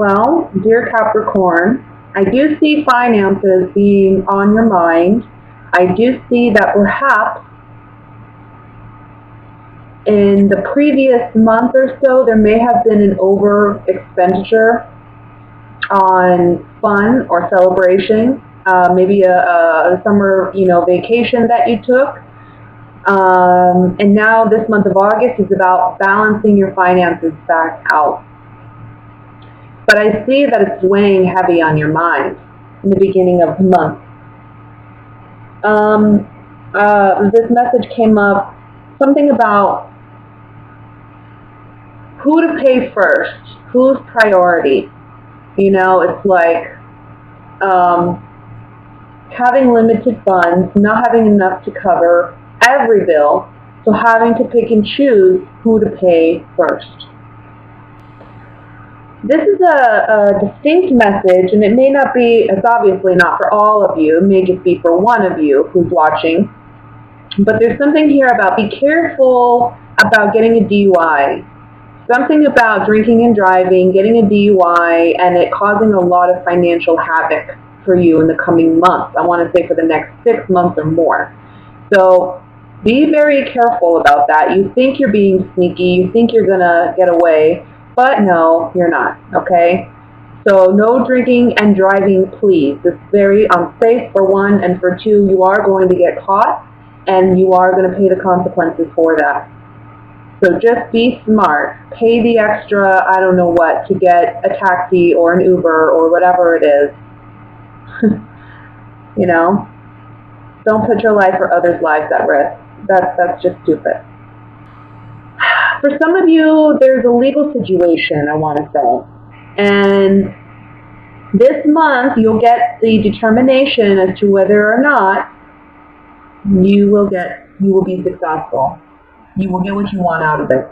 Well, dear Capricorn, I do see finances being on your mind. I do see that perhaps in the previous month or so, there may have been an over expenditure on fun or celebration, maybe a summer, vacation that you took. And now this month of August is about balancing your finances back out. But I see that it's weighing heavy on your mind in the beginning of the month. This message came up, something about who to pay first, who's priority. It's like having limited funds, not having enough to cover every bill, so having to pick and choose who to pay first. This is a distinct message, and it may not be, it's obviously not for all of you, it may just be for one of you who's watching, but there's something here about be careful about getting a DUI. Something about drinking and driving, getting a DUI, and it causing a lot of financial havoc for you in the coming months. I want to say for the next 6 months or more. So be very careful about that. You think you're being sneaky, you think you're going to get away, but no, you're not, okay? So no drinking and driving, please. It's very unsafe, for one, and for two, you are going to get caught, and you are going to pay the consequences for that. So just be smart. Pay the extra, I don't know what, to get a taxi or an Uber or whatever it is. Don't put your life or others' lives at risk. That's just stupid. For some of you, there's a legal situation, I want to say. And this month, you'll get the determination as to whether or not you will be successful. You will get what you want out of it.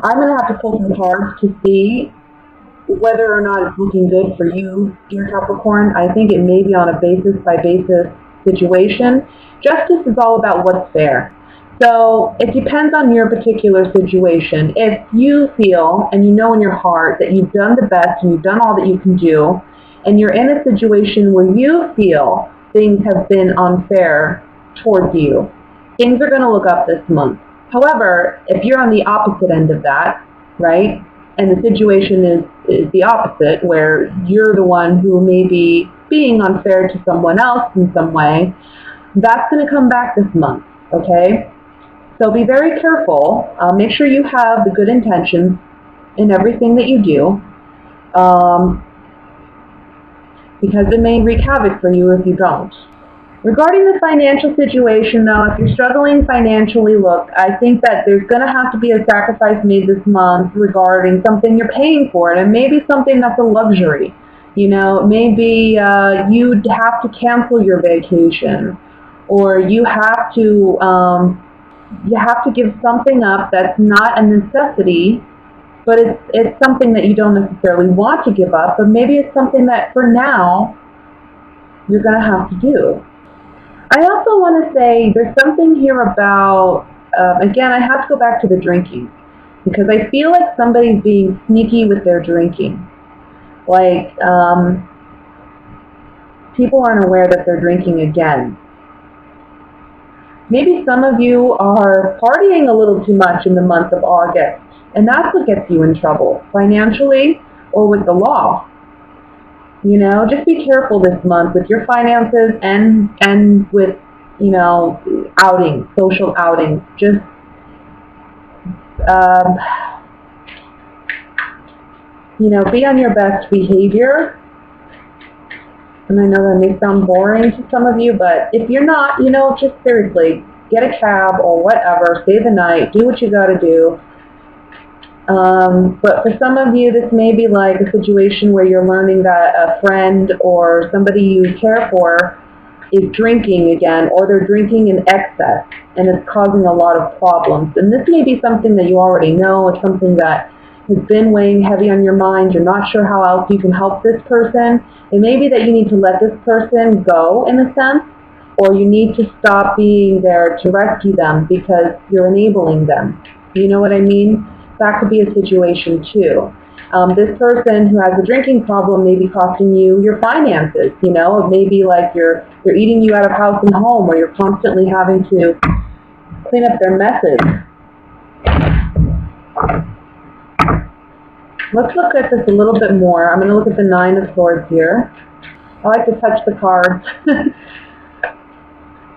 I'm going to have to pull some cards to see whether or not it's looking good for you, dear Capricorn. I think it may be on a basis-by-basis situation. Justice is all about what's fair. So it depends on your particular situation. If you feel and you know in your heart that you've done the best and you've done all that you can do, and you're in a situation where you feel things have been unfair towards you, things are going to look up this month. However, if you're on the opposite end of that, right, and the situation is the opposite, where you're the one who may be being unfair to someone else in some way, that's going to come back this month, okay? So be very careful. Make sure you have the good intentions in everything that you do, because it may wreak havoc for you if you don't. Regarding the financial situation, though, if you're struggling financially, look, I think that there's going to have to be a sacrifice made this month regarding something you're paying for, and it may be something that's a luxury. Maybe you'd have to cancel your vacation, or you have to give something up that's not a necessity, but it's something that you don't necessarily want to give up, but maybe it's something that for now you're going to have to do. I also want to say there's something here about, again, I have to go back to the drinking, because I feel like somebody's being sneaky with their drinking. Like, people aren't aware that they're drinking again. Maybe some of you are partying a little too much in the month of August, and that's what gets you in trouble, financially or with the law. Just be careful this month with your finances and with, outings, social outings. Just, be on your best behavior. And I know that may sound boring to some of you, but if you're not, just seriously, get a cab or whatever, stay the night, do what you got to do. But for some of you, this may be like a situation where you're learning that a friend or somebody you care for is drinking again, or they're drinking in excess, and it's causing a lot of problems. And this may be something that you already know, it's something that has been weighing heavy on your mind. You're not sure how else you can help this person. It may be that you need to let this person go, in a sense, or you need to stop being there to rescue them because you're enabling them. You know what I mean? That could be a situation too. This person who has a drinking problem may be costing you your finances. You know, it may be like they're eating you out of house and home, or you're constantly having to clean up their messes. Let's look at this a little bit more. I'm going to look at the Nine of Swords here. I like to touch the cards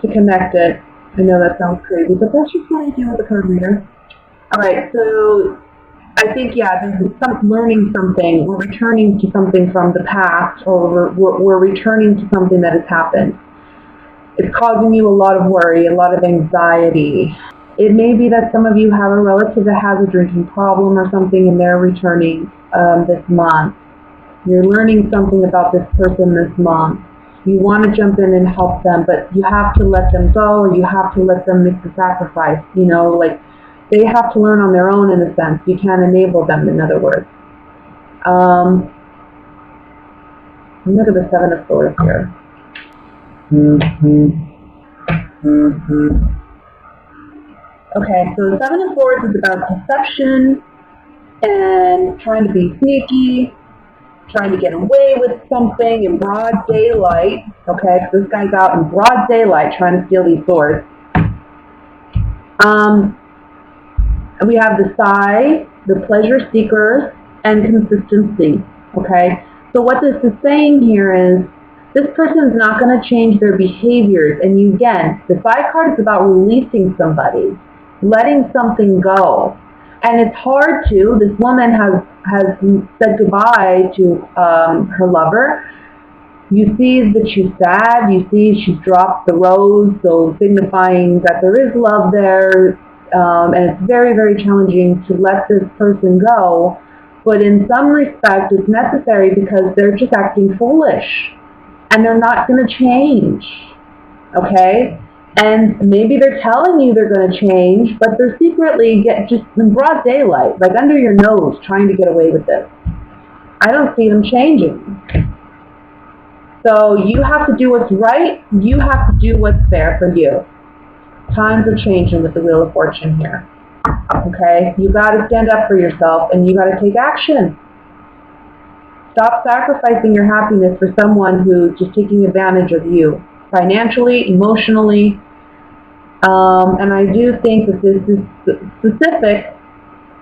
to connect it. I know that sounds crazy, but that's just what I do with a card reader. All right, so I think, yeah, there's learning something. We're returning to something from the past, or we're returning to something that has happened. It's causing you a lot of worry, a lot of anxiety. It may be that some of you have a relative that has a drinking problem or something, and they're returning this month. You're learning something about this person this month. You want to jump in and help them, but you have to let them go, or you have to let them make the sacrifice. You know, like, they have to learn on their own, in a sense. You can't enable them, in other words. Look at the Seven of Swords here. Okay, so the Seven of Swords is about deception and trying to be sneaky, trying to get away with something in broad daylight. Okay, so this guy's out in broad daylight trying to steal these swords. We have the Sigh, the Pleasure Seekers, and Consistency. Okay, so what this is saying here is this person is not going to change their behaviors. And you, again, the Sigh card is about releasing somebody, letting something go. And it's hard to. This woman has said goodbye to her lover. You see that she's sad. You see she's dropped the rose, so signifying that there is love there. And it's very, very challenging to let this person go. But in some respect, it's necessary because they're just acting foolish. And they're not going to change. Okay? And maybe they're telling you they're going to change, but they're secretly just in broad daylight, like under your nose, trying to get away with this. I don't see them changing. So you have to do what's right. You have to do what's fair for you. Times are changing with the Wheel of Fortune here. Okay? You got to stand up for yourself, and you got to take action. Stop sacrificing your happiness for someone who's just taking advantage of you, financially, emotionally. And I do think that this is specific.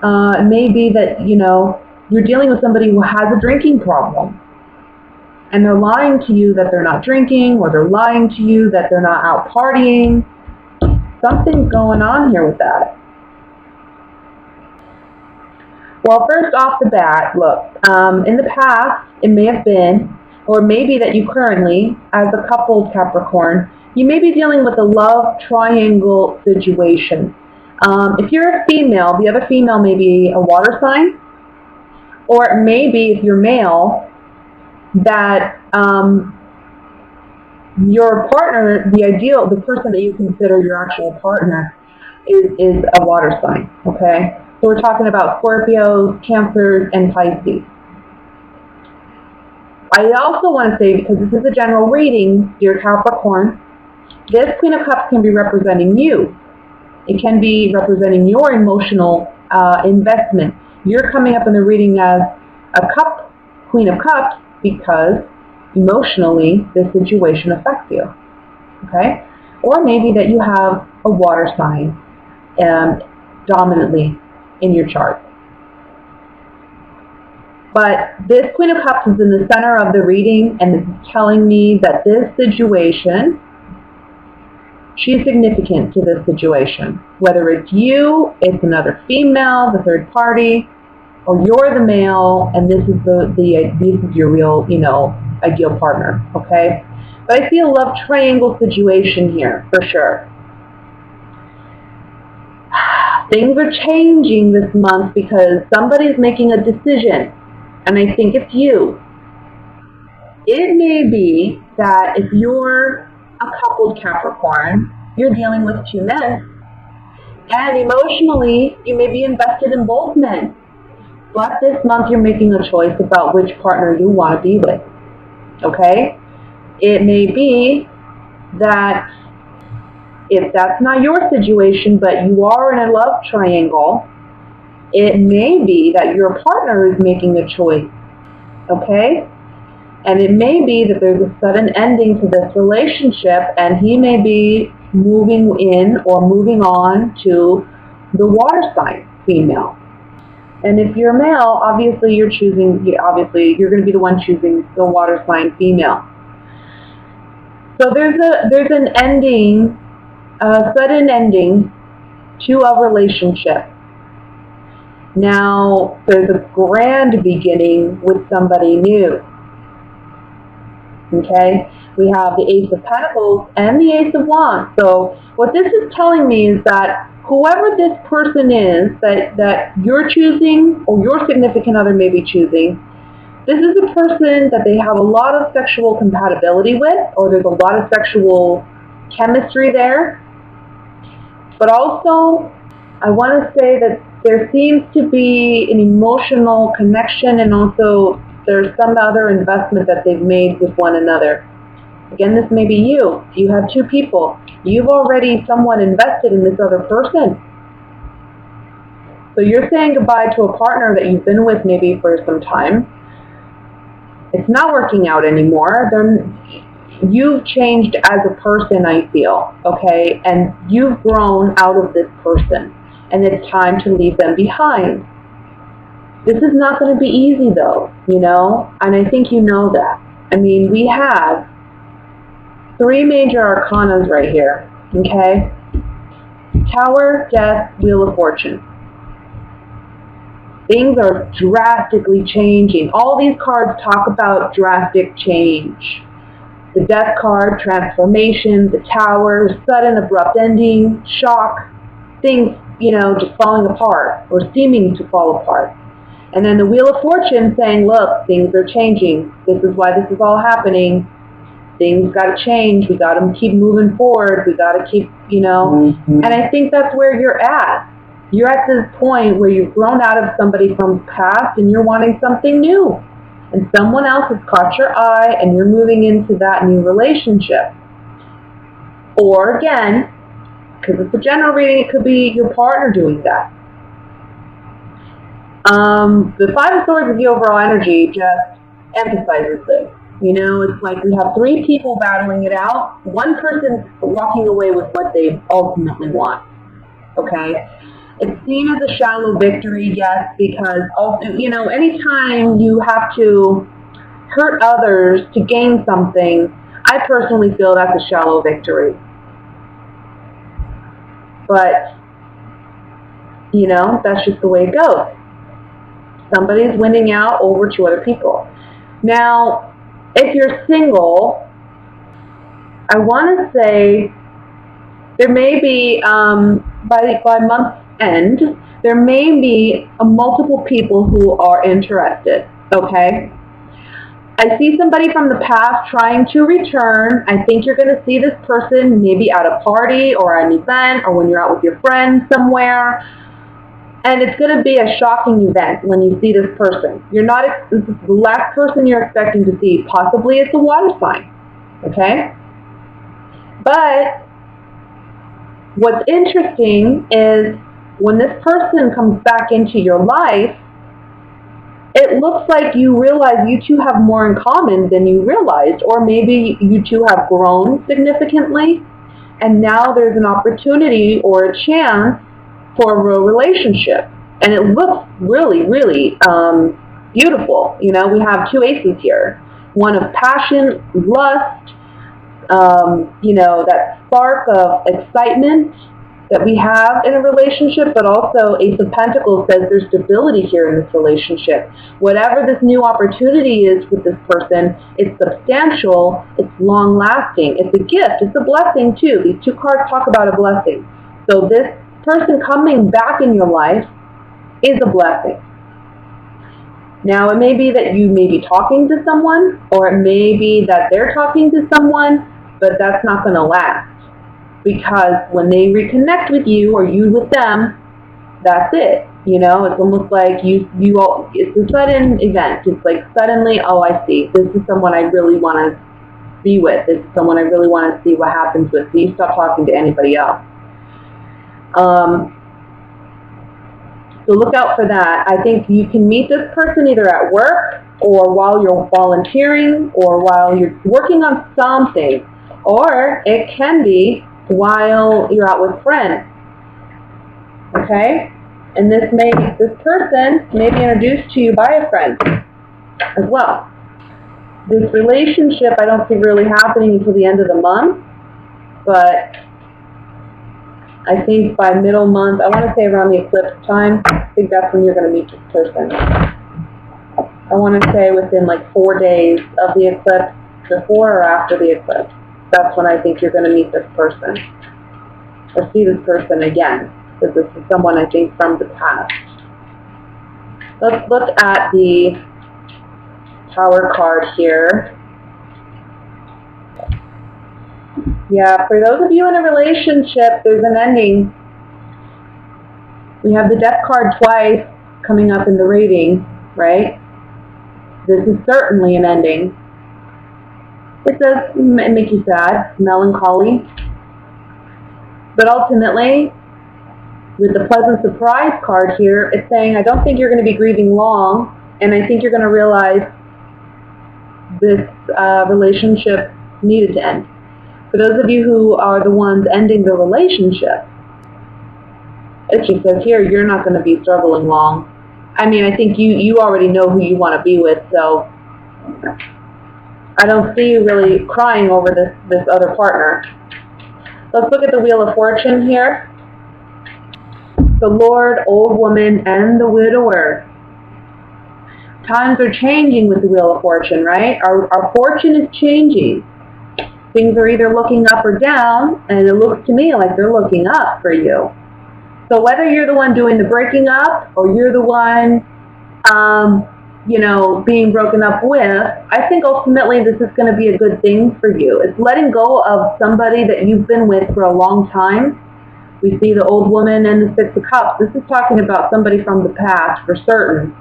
It may be that, you know, you're dealing with somebody who has a drinking problem. And they're lying to you that they're not drinking, or they're lying to you that they're not out partying. Something's going on here with that. Well, first off the bat, look, in the past, it may have been, or maybe that you currently, as a coupled Capricorn, you may be dealing with a love triangle situation. If you're a female, the other female may be a water sign, or it may be, if you're male, that your partner, the person that you consider your actual partner, is a water sign, okay? So we're talking about Scorpios, Cancers, and Pisces. I also want to say, because this is a general reading, dear Capricorn, this Queen of Cups can be representing you. It can be representing your emotional investment. You're coming up in the reading as a Queen of Cups because emotionally this situation affects you. Okay? Or maybe that you have a water sign dominantly in your chart. But this Queen of Cups is in the center of the reading, and this is telling me that this situation, she's significant to this situation. Whether it's you, it's another female, the third party, or you're the male, and this is this is your real, ideal partner. Okay, but I see a love triangle situation here for sure. Things are changing this month because somebody's making a decision, and I think it's you. It may be that if you're a coupled Capricorn, you're dealing with two men, and emotionally you may be invested in both men. But this month you're making a choice about which partner you want to be with. Okay? It may be that if that's not your situation, but you are in a love triangle, It may be that your partner is making a choice, okay? And it may be that there's a sudden ending to this relationship, and he may be moving in or moving on to the water sign female. And if you're male, obviously you're going to be the one choosing the water sign female. So there's an ending, a sudden ending to a relationship. Now, there's a grand beginning with somebody new. Okay? We have the Ace of Pentacles and the Ace of Wands. So what this is telling me is that whoever this person is that you're choosing, or your significant other may be choosing, this is a person that they have a lot of sexual compatibility with, or there's a lot of sexual chemistry there. But also, I want to say that there seems to be an emotional connection, and also there's some other investment that they've made with one another. Again, this may be you. You have two people. You've already somewhat invested in this other person. So you're saying goodbye to a partner that you've been with maybe for some time. It's not working out anymore. You've changed as a person, I feel, okay? And you've grown out of this person, and it's time to leave them behind. This is not going to be easy, though, you know? And I think you know that. I mean, we have 3 major arcanas right here, okay? Tower, Death, Wheel of Fortune. Things are drastically changing. All these cards talk about drastic change. The Death card, transformation. The Tower, sudden abrupt ending, shock. Things, you know, just falling apart or seeming to fall apart. And then the Wheel of Fortune saying, look, things are changing. This is why this is all happening. Things got to change. We got to keep moving forward. We got to keep, you know. And I think that's where you're at. You're at this point where you've grown out of somebody from the past and you're wanting something new. And someone else has caught your eye and you're moving into that new relationship. Or again, because it's a general reading, it could be your partner doing that. The Five of Swords of the overall energy just emphasizes this. You know, it's like we have 3 people battling it out. One person's walking away with what they ultimately want. Okay? It's seen as a shallow victory, yes, because, also, you know, anytime you have to hurt others to gain something, I personally feel that's a shallow victory. But, you know, that's just the way it goes. Somebody's winning out over 2 other people. Now, if you're single, I want to say there may be, by month's end, there may be multiple people who are interested, okay? I see somebody from the past trying to return. I think you're going to see this person maybe at a party or an event or when you're out with your friends somewhere. And it's going to be a shocking event when you see this person. This is the last person you're expecting to see. Possibly it's a water sign, okay? But what's interesting is when this person comes back into your life, it looks like you realize you two have more in common than you realized, or maybe you two have grown significantly, and now there's an opportunity or a chance for a real relationship. And it looks really, really beautiful. You know, we have 2 aces here. One of passion, lust, you know, that spark of excitement that we have in a relationship, but also Ace of Pentacles says there's stability here in this relationship. Whatever this new opportunity is with this person, it's substantial, it's long-lasting, it's a gift, it's a blessing too. These 2 cards talk about a blessing. So this person coming back in your life is a blessing. Now, it may be that you may be talking to someone, or it may be that they're talking to someone, but that's not going to last. Because when they reconnect with you, or you with them, that's it. You know, it's almost like it's a sudden event. It's like suddenly, oh, I see. This is someone I really want to be with. This is someone I really want to see what happens with. So you stop talking to anybody else. So look out for that. I think you can meet this person either at work or while you're volunteering or while you're working on something. Or it can be while you're out with friends. Okay? And this person may be introduced to you by a friend as well. This relationship I don't see really happening until the end of the month, but I think by middle month, I want to say around the eclipse time, I think that's when you're going to meet this person. I want to say within like 4 days of the eclipse, before or after the eclipse. That's when I think you're going to meet this person. Or see this person again, because this is someone I think from the past. Let's look at the Tower card here. Yeah, for those of you in a relationship, there's an ending. We have the Death card twice coming up in the reading, right? This is certainly an ending. It does make you sad, melancholy. But ultimately, with the Pleasant Surprise card here, it's saying, I don't think you're going to be grieving long, and I think you're going to realize this relationship needed to end. For those of you who are the ones ending the relationship, it just says here, you're not going to be struggling long. I mean, I think you already know who you want to be with, so I don't see you really crying over this other partner. Let's look at the Wheel of Fortune here. The Lord, Old Woman, and the Widower. Times are changing with the Wheel of Fortune, right? Our fortune is changing. Things are either looking up or down, and it looks to me like they're looking up for you. So whether you're the one doing the breaking up or you're the one, being broken up with, I think ultimately this is going to be a good thing for you. It's letting go of somebody that you've been with for a long time. We see the Old Woman and the Six of Cups. This is talking about somebody from the past for certain.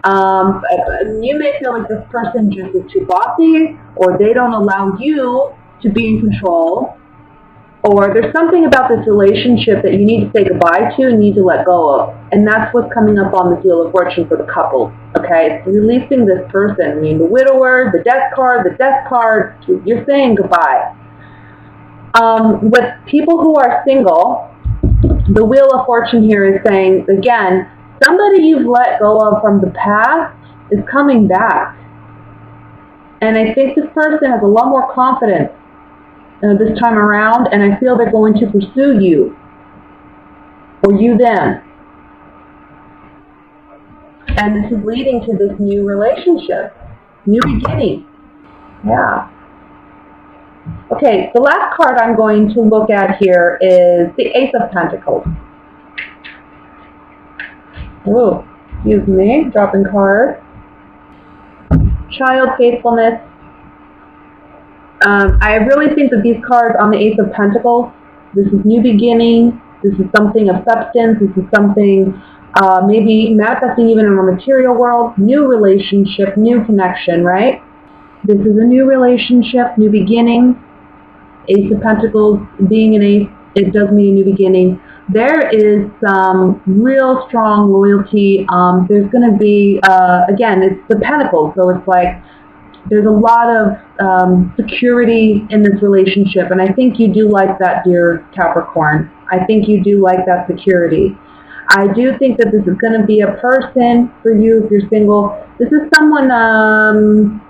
You may feel like this person just is too bossy, or they don't allow you to be in control, or there's something about this relationship that you need to say goodbye to and need to let go of. And that's what's coming up on the Wheel of Fortune for the couple. Okay, it's releasing this person. I mean, the widower, the death card, you're saying goodbye. With people who are single, the Wheel of Fortune here is saying, again, somebody you've let go of from the past is coming back. And I think this person has a lot more confidence this time around, and I feel they're going to pursue you, or you them. And this is leading to this new relationship, new beginning. Yeah. Okay, the last card I'm going to look at here is the Ace of Pentacles. Oh, excuse me, dropping cards. Child faithfulness. I really think that these cards on the Ace of Pentacles, this is new beginning, this is something of substance, this is something maybe manifesting even in our material world, new relationship, new connection, right? This is a new relationship, new beginning. Ace of Pentacles, being an ace, it does mean a new beginning. There is some real strong loyalty. There's going to be, again, it's the Pentacles, so it's like there's a lot of security in this relationship, and I think you do like that, dear Capricorn. I think you do like that security. I do think that this is going to be a person for you if you're single. This is someone,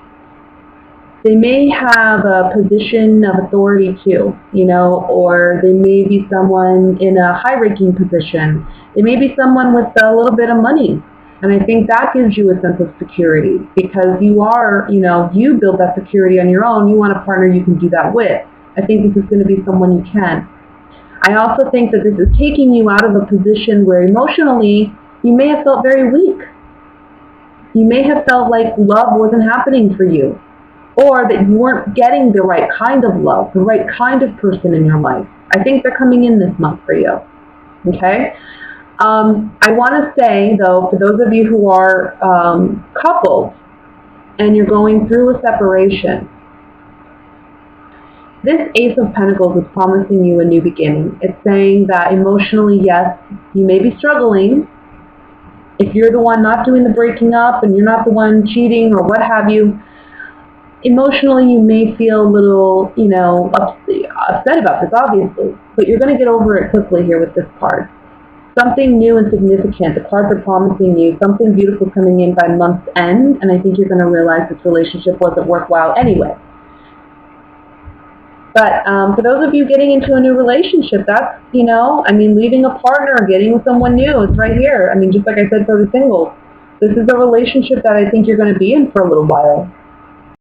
they may have a position of authority too, or they may be someone in a high-ranking position. They may be someone with a little bit of money. And I think that gives you a sense of security because you are, you build that security on your own. You want a partner you can do that with. I think this is going to be someone you can. I also think that this is taking you out of a position where emotionally you may have felt very weak. You may have felt like love wasn't happening for you, or that you weren't getting the right kind of love, the right kind of person in your life. I think they're coming in this month for you. Okay? I want to say, though, for those of you who are couples and you're going through a separation, this Ace of Pentacles is promising you a new beginning. It's saying that emotionally, yes, you may be struggling, if you're the one not doing the breaking up and you're not the one cheating or what have you, emotionally you may feel a little, upset about this, obviously, but you're going to get over it quickly here with this card. Something new and significant. The cards are promising you something beautiful coming in by month's end, and I think you're going to realize this relationship wasn't worthwhile anyway. But for those of you getting into a new relationship, that's, leaving a partner, getting with someone new, it's right here. Just like I said for the singles, this is a relationship that I think you're going to be in for a little while.